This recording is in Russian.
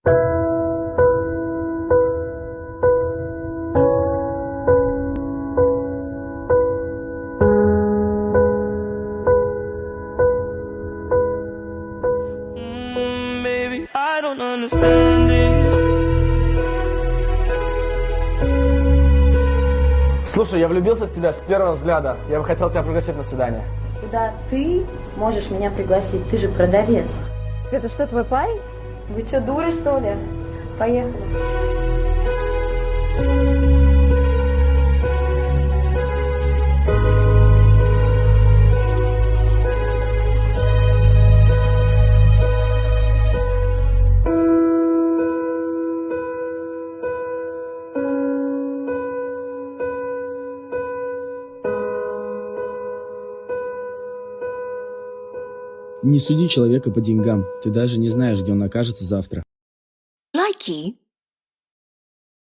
Baby, I don't understand this. Слушай, я влюбился в тебя с первого взгляда. Я бы хотел тебя пригласить на свидание. Куда ты можешь меня пригласить? Ты же продавец. Это что, твой парень? Вы что, дуры, что ли? Поехали. Не суди человека по деньгам. Ты даже не знаешь, где он окажется завтра. Likey